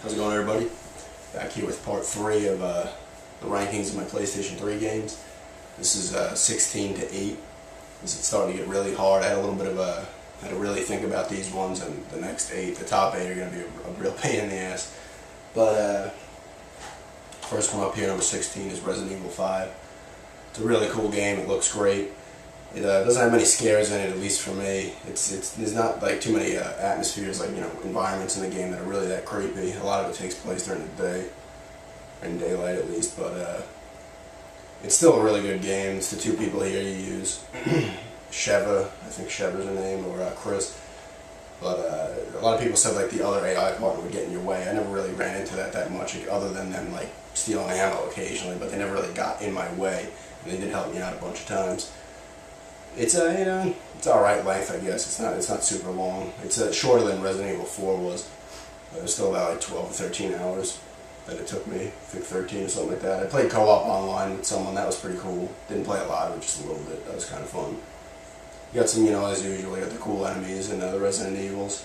How's it going, everybody? Back here with part 3 of the rankings of my PlayStation 3 games. This is 16 to 8. This is starting to get really hard. I had a little bit of had to really think about these ones, and the next 8, the top 8 are going to be a real pain in the ass. But first one up here, number 16, is Resident Evil 5. It's a really cool game. It looks great. It doesn't have many scares in it, at least for me. There's not like too many atmospheres, like environments in the game that are really that creepy. A lot of it takes place during the day, in daylight at least. But it's still a really good game. It's the two people here you use, Sheva, I think Sheva's her name, or Chris. But a lot of people said like the other AI partner would get in your way. I never really ran into that much, other than them like stealing ammo occasionally. But they never really got in my way, and they did help me out a bunch of times. It's it's all right length, I guess. It's not super long. It's shorter than Resident Evil 4 was. But it was still about like 12 or 13 hours that it took me. I think 13 or something like that. I played co-op online with someone. That was pretty cool. Didn't play a lot of it, just a little bit. That was kind of fun. You got some, as usual, you got the cool enemies and the Resident Evils.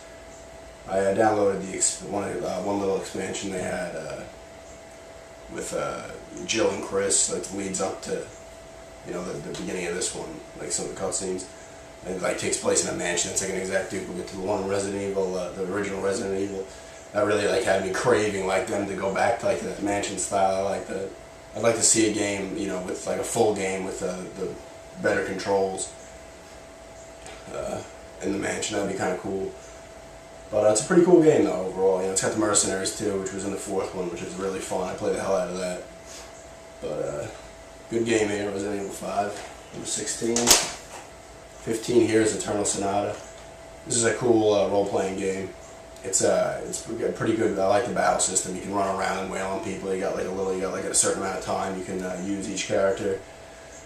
I downloaded one little expansion they had with Jill and Chris that leads up to the beginning of this one, like some of the cutscenes. It like takes place in a mansion. It's like an exact duplicate to the one in Resident Evil, the original Resident Evil. That really like had me craving like them to go back to like that mansion style. I like that. I'd like to see a game, with like a full game with the better controls in the mansion. That'd be kind of cool. But it's a pretty cool game though overall. It's got the Mercenaries too, which was in the 4th one, which is really fun. I played the hell out of that. But good game here, Resident Evil 5, number 16. 15 here is Eternal Sonata. This is a cool role-playing game. It's pretty good. I like the battle system. You can run around and wail on people. You got like a certain amount of time you can use each character,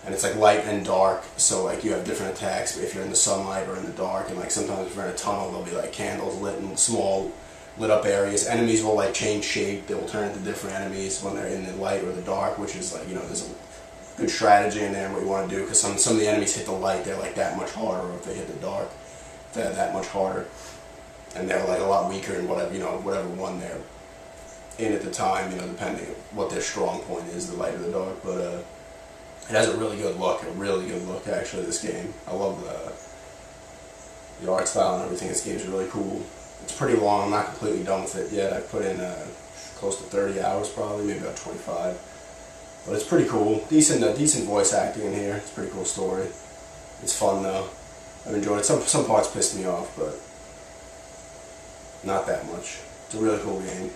and it's like light and dark. So like you have different attacks if you're in the sunlight or in the dark. And like sometimes if you're in a tunnel, there'll be like candles lit in small lit up areas. Enemies will like change shape. They will turn into different enemies when they're in the light or the dark, which is like there's a good strategy in there and what you want to do, because some of the enemies hit the light, they're like that much harder, or if they hit the dark, they're that much harder, and they're like a lot weaker in whatever one they're in at the time, depending on what their strong point is, the light or the dark. But it has a really good look, actually, this game. I love the art style and everything. This game's really cool. It's pretty long. I'm not completely done with it yet. I put in close to 30 hours probably, maybe about 25. But it's pretty cool. Decent voice acting in here. It's a pretty cool story. It's fun though. I've enjoyed it. Some parts pissed me off, but not that much. It's a really cool game.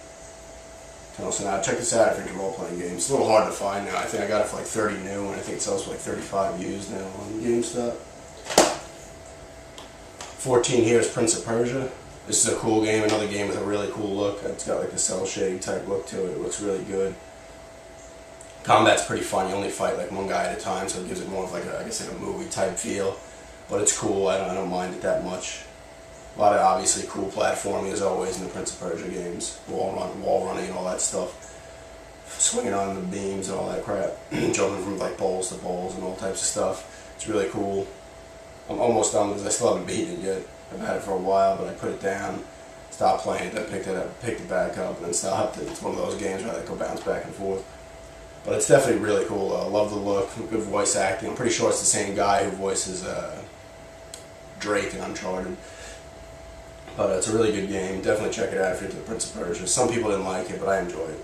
So now check this out if you're into role-playing games. It's a little hard to find now. I think I got it for like 30 new, and I think it sells for like 35 used now on GameStop. 14 here is Prince of Persia. This is a cool game. Another game with a really cool look. It's got like a cell shading type look to it. It looks really good. Combat's pretty fun. You only fight like one guy at a time, so it gives it more of like a movie type feel. But it's cool. I don't mind it that much. A lot of obviously cool platforming as always in the Prince of Persia games. Wall running and all that stuff. Swinging on the beams and all that crap. Jumping from like poles to poles and all types of stuff. It's really cool. I'm almost done because I still haven't beaten it yet. I've had it for a while, but I put it down, stopped playing it, then picked it back up, and then stopped it. It's one of those games where I go bounce back and forth. But it's definitely really cool. I love the look, good voice acting. I'm pretty sure it's the same guy who voices Drake in Uncharted. But it's a really good game. Definitely check it out if you're into the Prince of Persia. Some people didn't like it, but I enjoyed it.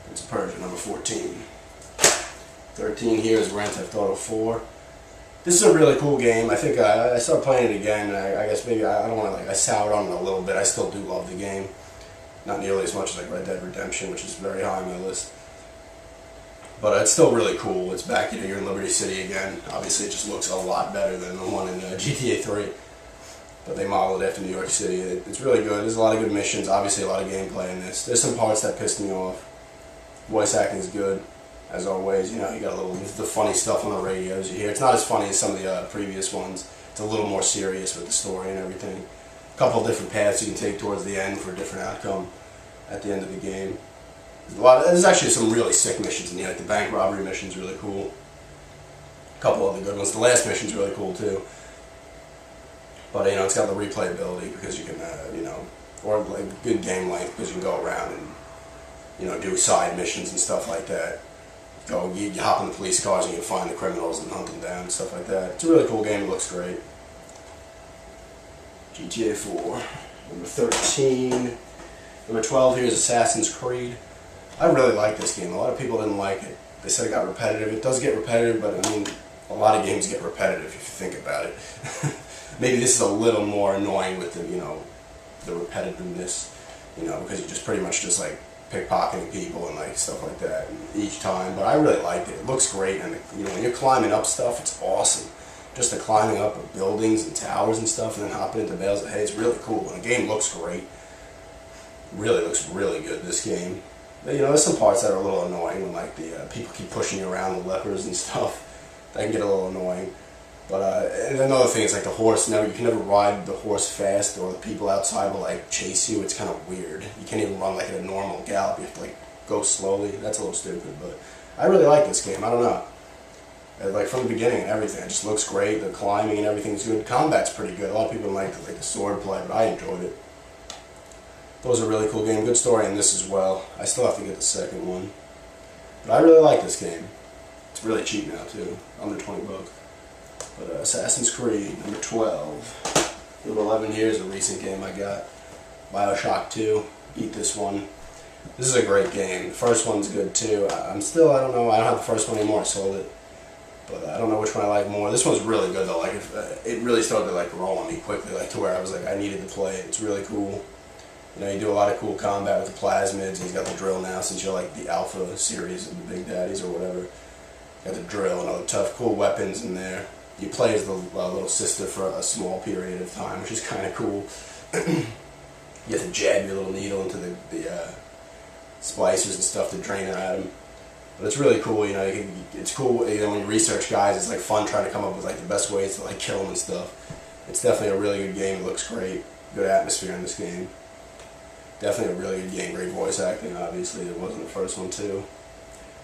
Prince of Persia, number 14. 13 here is Grand Theft Auto 4. This is a really cool game. I think I started playing it again, and I guess maybe I don't want to I soured on it a little bit. I still do love the game. Not nearly as much as like Red Dead Redemption, which is very high on my list. But it's still really cool. It's back, you're in Liberty City again. Obviously, it just looks a lot better than the one in GTA 3. But they modeled it after New York City. It's really good. There's a lot of good missions. Obviously, a lot of gameplay in this. There's some parts that pissed me off. Voice acting is good, as always. You got the funny stuff on the radios you hear. It's not as funny as some of the previous ones. It's a little more serious with the story and everything. A couple of different paths you can take towards the end for a different outcome at the end of the game. There's actually some really sick missions in here. Like the bank robbery mission's really cool. A couple other good ones. The last mission's really cool too. But it's got the replayability because you can or like good game length because you can go around and do side missions and stuff like that. You hop in the police cars and you find the criminals and hunt them down and stuff like that. It's a really cool game. It looks great. GTA 4. Number 13. Number 12 here is Assassin's Creed. I really like this game. A lot of people didn't like it. They said it got repetitive. It does get repetitive, but I mean, a lot of games get repetitive if you think about it. Maybe this is a little more annoying with the repetitiveness, because you just pretty much just like pickpocketing people and like stuff like that each time. But I really liked it. It looks great, and when you're climbing up stuff, it's awesome. Just the climbing up of buildings and towers and stuff, and then hopping into bales. Hey, it's really cool. And the game looks great. Really looks really good. This game. But, there's some parts that are a little annoying when like the people keep pushing you around, the lepers and stuff. That can get a little annoying. But and another thing is like the horse. Now you can never ride the horse fast, or the people outside will like chase you. It's kind of weird. You can't even run like at a normal gallop. You have to like go slowly. That's a little stupid. But I really like this game. I don't know. Like from the beginning and everything, it just looks great. The climbing and everything's good. Combat's pretty good. A lot of people like the sword play, but I enjoyed it. Those are a really cool game. Good story in this as well. I still have to get the second one, but I really like this game. It's really cheap now too, under 20 bucks. But Assassin's Creed, number 12. Number 11 here is a recent game I got. BioShock 2. Beat this one. This is a great game. The first one's good too. I don't know. I don't have the first one anymore. I sold it. But I don't know which one I like more. This one's really good though. Like it really started to like grow on me quickly, like to where I was like I needed to play it. It's really cool. You do a lot of cool combat with the plasmids. He's got the drill now since you're like the Alpha series of the Big Daddies or whatever. Got the drill and other tough, cool weapons in there. You play as the little sister for a small period of time, which is kind of cool. You have to jab your little needle into the splicers and stuff to drain it out of them. But it's really cool, it's cool, when you research guys, it's like fun trying to come up with like the best ways to like kill them and stuff. It's definitely a really good game. It looks great. Good atmosphere in this game. Definitely a really good game. Great voice acting, obviously. It wasn't the first one too.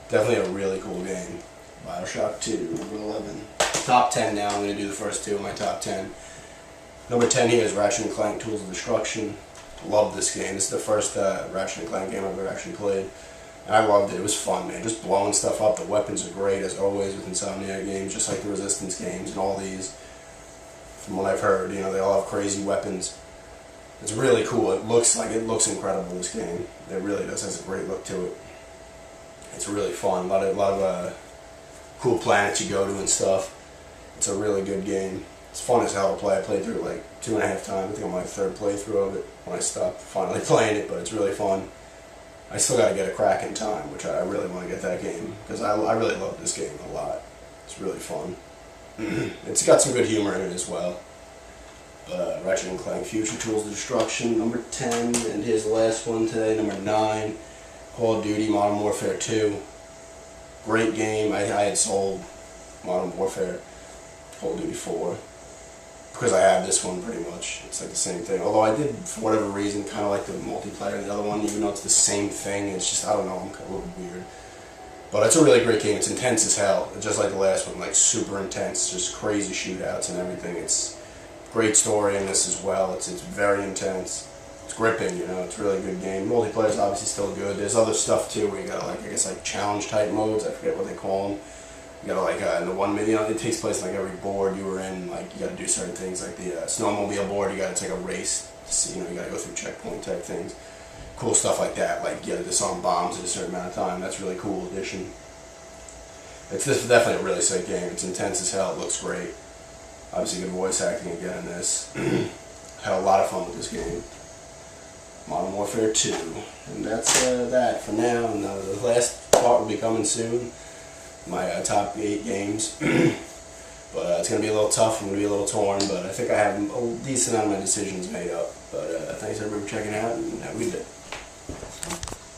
Definitely a really cool game. BioShock 2, number 11. Top 10 now. I'm going to do the first two of my top 10. Number 10 here is Ratchet & Clank Tools of Destruction. Love this game. This is the first Ratchet & Clank game I've ever actually played. And I loved it. It was fun, man. Just blowing stuff up. The weapons are great, as always, with Insomniac games, just like the Resistance games and all these. From what I've heard, they all have crazy weapons. It's really cool. It looks incredible, this game. It really does. It has a great look to it. It's really fun. A lot of cool planets you go to and stuff. It's a really good game. It's fun as hell to play. I played through it like 2.5 times. I think I'm on my third playthrough of it when I stopped finally playing it, but it's really fun. I still got to get a crack in time, which I really want to get that game, because I really love this game a lot. It's really fun. It's got some good humor in it as well. Ratchet & Clank Future Tools of Destruction, number 10, and here's the last one today, number 9, Call of Duty Modern Warfare 2. Great game. I had sold Modern Warfare, Call of Duty 4, because I have this one pretty much. It's like the same thing. Although I did, for whatever reason, kind of like the multiplayer in the other one, even though it's the same thing. It's just, I don't know, I'm kind of a little weird. But it's a really great game. It's intense as hell, just like the last one, like super intense, just crazy shootouts and everything. It's great story in this as well. It's very intense. It's gripping, It's a really good game. Multiplayer is obviously still good. There's other stuff too where you got like, I guess like challenge type modes. I forget what they call them. You gotta like in the 1 minute, it takes place in like every board you were in. Like you gotta do certain things, like the snowmobile board. You gotta take a race. You gotta go through checkpoint type things. Cool stuff like that. Like you gotta disarm bombs at a certain amount of time. That's a really cool addition. It's definitely a really sick game. It's intense as hell. It looks great. Obviously good voice acting again in this. Had a lot of fun with this game. Modern Warfare 2. And that's that for now. And the last part will be coming soon. My top 8 games. But it's going to be a little tough. I'm going to be a little torn. But I think I have a decent amount of my decisions made up. But thanks everybody for checking out, and have a good day.